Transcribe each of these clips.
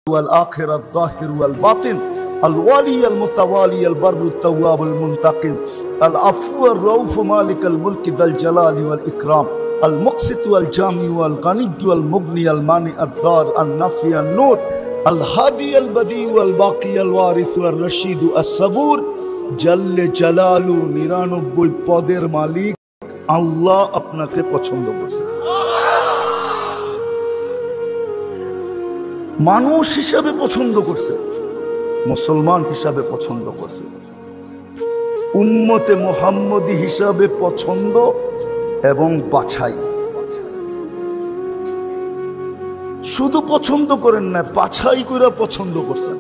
والآخر الظاهر والباطن الوالي المتوالي البر التواب المنتقم العفو الرؤوف مالك الملك ذا الجلال والإكرام المقسط والجامع والغني والمغني المانع الضار النافع النور الهادي البديع والباقي الوارث والرشيد الصبور جل جلاله 99 পদের মালিক আল্লাহ আপনাকে পছন্দ করেছে। মানুষ হিসাবে পছন্দ করছে, মুসলমান হিসাবে পছন্দ করছে, উম্মতে মুহাম্মদী হিসাবে পছন্দ এবং বাছাই। শুধু পছন্দ করেন না, বাছাই করে পছন্দ করছেন।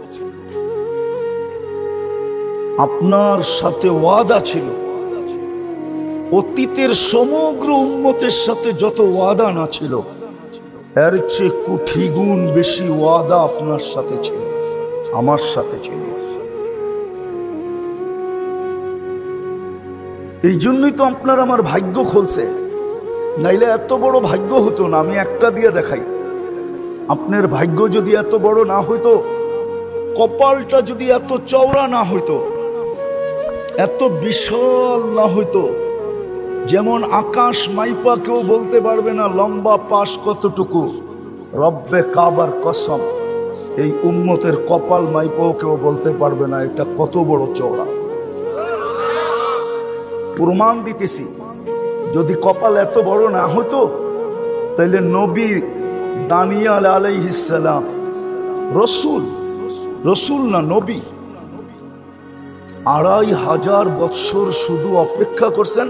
আপনার সাথে ওয়াদা ছিল, অতীতের সমগ্র উম্মতের সাথে যত ওয়াদা না ছিল এর চেয়ে কোটি গুণ বেশি ওয়াদা আপনার সাথে ছিল, আমার সাথে ছিল। এই জন্যই তো আপনার আমার ভাগ্য খুলছে, নাইলে এত বড় ভাগ্য হতো না। আমি একটা দিয়ে দেখাই, আপনার ভাগ্য যদি এত বড় না হইতো, কপালটা যদি এত চওড়া না হইতো, এত বিশাল না হইতো, যেমন আকাশ মাইপা কেউ বলতে পারবে না লম্বা পাশ কতটুকু, রব্বে কাবার কসম এই উম্মতের কপাল মাইপাও কেউ বলতে পারবে না এটা কত বড় চওড়া। প্রমাণ দিতেছি, যদি কপাল এত বড় না হতো তাহলে নবী দানিয়াল আলাইহিস সালাম, রসুল না নবী, 2500 বৎসর শুধু অপেক্ষা করছেন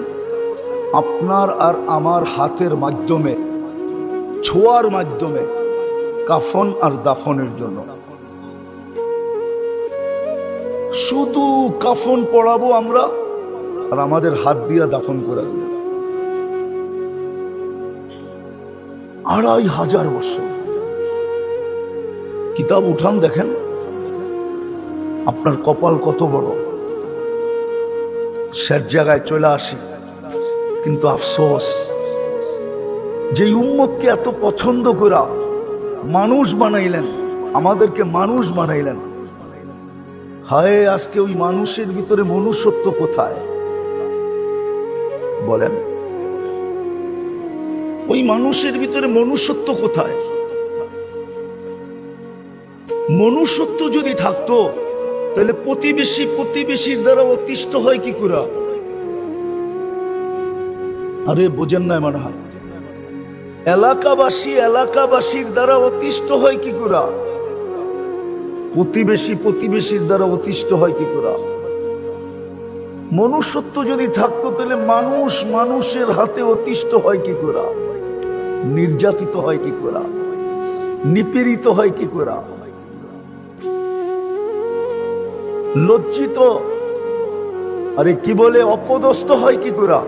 আপনার আর আমার হাতের মাধ্যমে, ছোঁয়ার মাধ্যমে কাফন আর দাফনের জন্য। শুধু কাফন পড়াবো আমরা আর আমাদের হাত দিয়া দাফন করে দেব। 2500 বছর। কিতাব উঠান দেখেন আপনার কপাল কত বড়। শেষ জায়গায় চলে আসি, কিন্তু আফসোস যে উম্মতকে এত পছন্দ করা মানুষ বানাইলেন, আমাদেরকে মানুষ বানাইলেন, হায় আজকে ওই মানুষের ভিতরে মনুষ্যত্ব কোথায় বলেন? ওই মানুষের ভিতরে মনুষ্যত্ব কোথায়? মনুষ্যত্ব যদি থাকতো তাহলে প্রতিবেশীর দ্বারা অতিষ্ঠ হয় কি করে? আরে বোঝেন না মনে হয়? এলাকাবাসীর দ্বারা অতিষ্ঠ হয় কি করে? প্রতিবেশীর দ্বারা অতিষ্ঠ হয় কি করে? মনুষ্যত্ব যদি থাকতো তাহলে মানুষের হাতে অতিষ্ঠ হয় কি করে? নির্যাতিত হয় কি করে? নিপীড়িত হয় কি করে? লজ্জিত, আরে কি বলে, অপদস্থ হয় কি করে?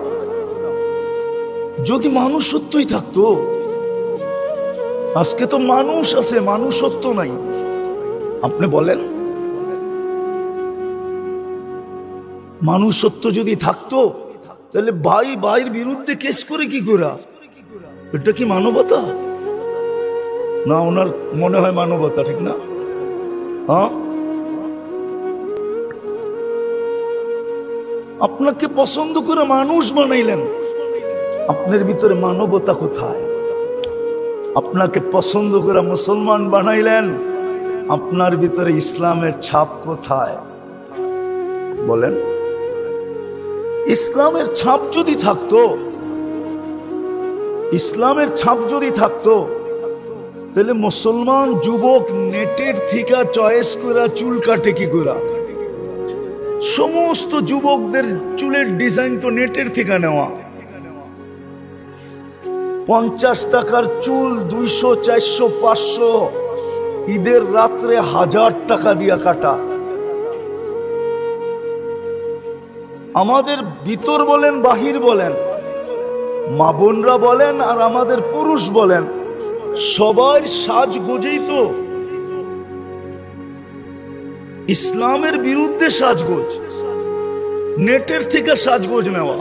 যদি মানুষত্বই থাকতো। আজকে তো মানুষ আছে, মানুষত্ব নাই। আপনি বলেন, মানুষত্ব যদি থাকতো তাহলে ভাইয়ের বিরুদ্ধে কেস করে কি করে? এটা কি মানবতা? না, ওনার মনে হয় মানবতা, ঠিক না? হ্যাঁ, আপনাকে পছন্দ করে মানুষ বানাইলেন, আপনার ভিতরে মানবতা কোথায়? আপনাকে পছন্দ করে মুসলমান বানাইলেন, আপনার ভিতরে ইসলামের ছাপ কোথায় বলেন? ইসলামের ছাপ যদি থাকতো তাহলে মুসলমান যুবক নেটের থেকে চয়েস করে চুল কাটে কি করে? সমস্ত যুবকদের চুলের ডিজাইন তো নেটের থেকে নেওয়া। 50 টাকার চুল 200, 400, 500, ঈদের রাত্রে 1000 টাকা দিয়া কাটা। আমাদের ভিতর বলেন বাহির বলেন, মা বোনরা বলেন আর আমাদের পুরুষ বলেন, সবার সাজগোজেই তো ইসলামের বিরুদ্ধে সাজগোজ, নেটের থেকে সাজগোজ নেওয়া।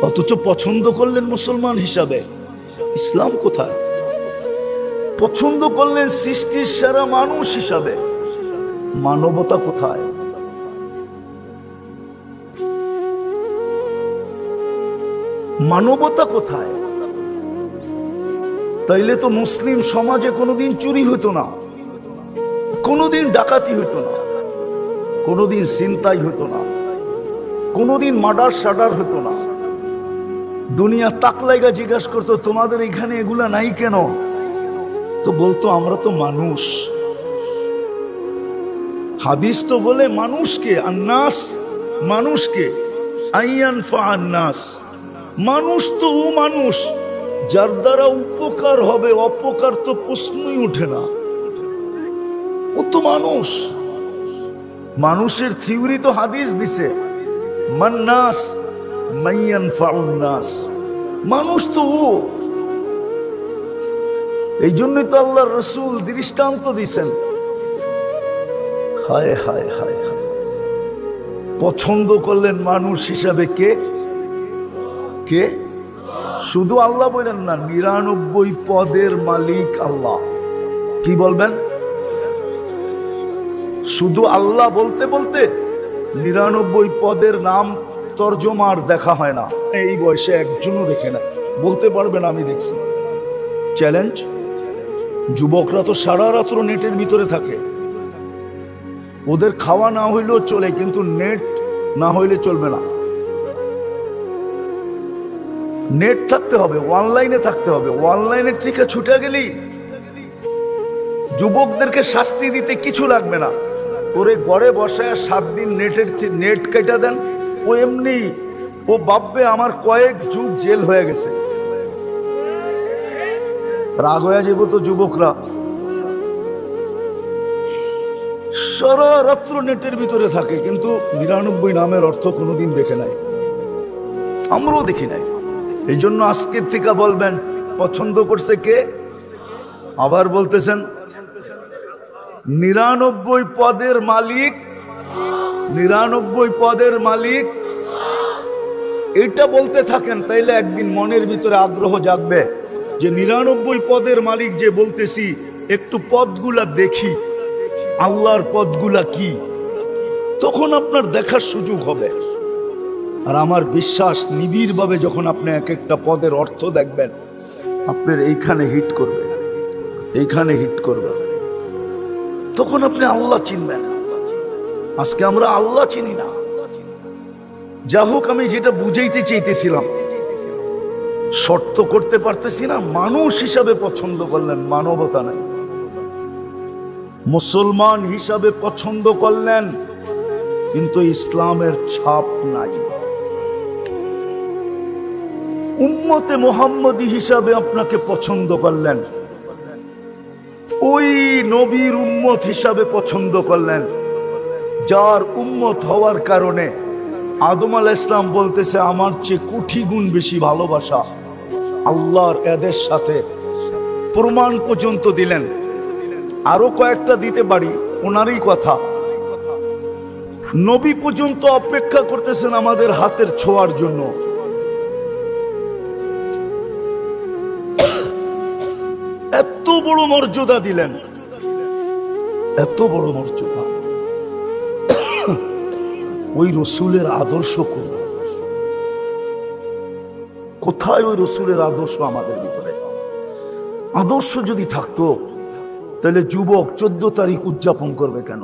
অথচ পছন্দ করলেন মুসলমান হিসাবে, ইসলাম কোথায়? পছন্দ করলেন সৃষ্টির সেরা মানুষ হিসাবে। মানবতা কোথায়? মানবতা কোথায়? তাইলে তো মুসলিম সমাজে কোনোদিন চুরি হতো না, কোনোদিন ডাকাতি হতো না, কোনোদিন ছিনতাই হতো না, কোনোদিন মার্ডার সাডার হতো না। দুনিয়া তাকলাইগা জিজ্ঞাসা করতো তোমাদের এখানে এগুলা নাই কেন? তো বলতো আমরা তো মানুষ। হাদিস তো বলে মানুষকে আন্নাস, মানুষকে আইয়ানফা আন্নাস, মানুষ তো ও মানুষ যার দ্বারা উপকার হবে, অপকার তো প্রশ্নই উঠে না। ও তো মানুষ। মানুষের থিওরি তো হাদিস দিছে, মান্নাস মাইয়ানফাউন নাস, মানুষ তো ও। এই জন্যই তো আল্লাহর রাসূল দৃষ্টান্ত দিছেন। হায় হায় হায় হায়, পছন্দ করলেন মানুষ হিসাবে কে? কে? শুধু আল্লাহ বলেন না, ৯৯ পদের মালিক আল্লাহ। কি বলবেন? শুধু আল্লাহ বলতে বলতে ৯৯ পদের নাম তর্জমার দেখা হয় না। এই বয়সে একজনও দেখে না, বলতে পারবেন আমি দেখছি। চ্যালেঞ্জ। যুবকরা তো সারা রাত্র নেটের ভিতরে থাকে, ওদের খাওয়া না হইলেও চলে, কিন্তু নেট না হইলে চলবে না। নেট থাকতে হবে, অনলাইনে থাকতে হবে। অনলাইনের থেকে ছুটে গেলেই যুবকদেরকে শাস্তি দিতে কিছু লাগবে না। ওরে ঘরে বসায় 7 দিন নেট কেটে দেন, ও এমনি ও ভাববে আমার কয়েক যুগ জেল হয়ে গেছে। রাগ হয়ে যাবো তো যুবকরা। সারা রাত্র নেটের ভিতরে থাকে, কিন্তু ৯৯ নামের অর্থ কোনোদিন দেখে নাই, আমরাও দেখি নাই। এই জন্য আজকের থেকে বলবেন পছন্দ করছে কে? আবার বলতেছেন ৯৯ পদের মালিক, ৯৯ পদের মালিক। এটা বলতে থাকেন, তাইলে একদিন মনের ভিতরে আগ্রহ জাগবে যে ৯৯ পদের মালিক যে বলতেছি, একটু পদগুলা দেখি, আল্লাহর পদগুলা কি, তখন আপনার দেখার সুযোগ হবে। আর আমার বিশ্বাস, নিবিড়ভাবে যখন আপনি এক একটা পদের অর্থ দেখবেন, আপনার এইখানে হিট করবে, এইখানে হিট করবে, তখন আপনি আল্লাহ চিনবেন। আজকে আমরা আল্লাহ চিনি না। যা হোক, আমি যেটা বুঝাইতে চাইতেছিলাম, শর্ত করতে পারতেছি না। মানুষ হিসাবে পছন্দ করলেন, মানবতা নাই। মুসলমান হিসাবে পছন্দ করলেন, কিন্তু ইসলামের ছাপ নাই। উম্মতে মুহাম্মদী হিসাবে আপনাকে পছন্দ করলেন, ওই নবীর উম্মত হিসাবে পছন্দ করলেন, যার উম্মত হওয়ার কারণে আদম আলাইহিস সালাম বলতেছে আমার চেয়ে কোটি গুণ বেশি ভালোবাসা। আল্লাহর এদের সাথে প্রমাণ পর্যন্ত দিলেন। আরো কয়েকটা দিতে পারি, ওনারই কথা। নবী পর্যন্ত অপেক্ষা করতেছেন আমাদের হাতের ছোঁয়ার জন্য। এত বড় মর্যাদা দিলেন, এত বড় মর্যাদা। ওই রসুলের আদর্শ কোথায়? ওই রসুলের আদর্শ আমাদের ভিতরে। আদর্শ যদি থাকতো, তাহলে যুবক 14 তারিখ উদযাপন করবে কেন?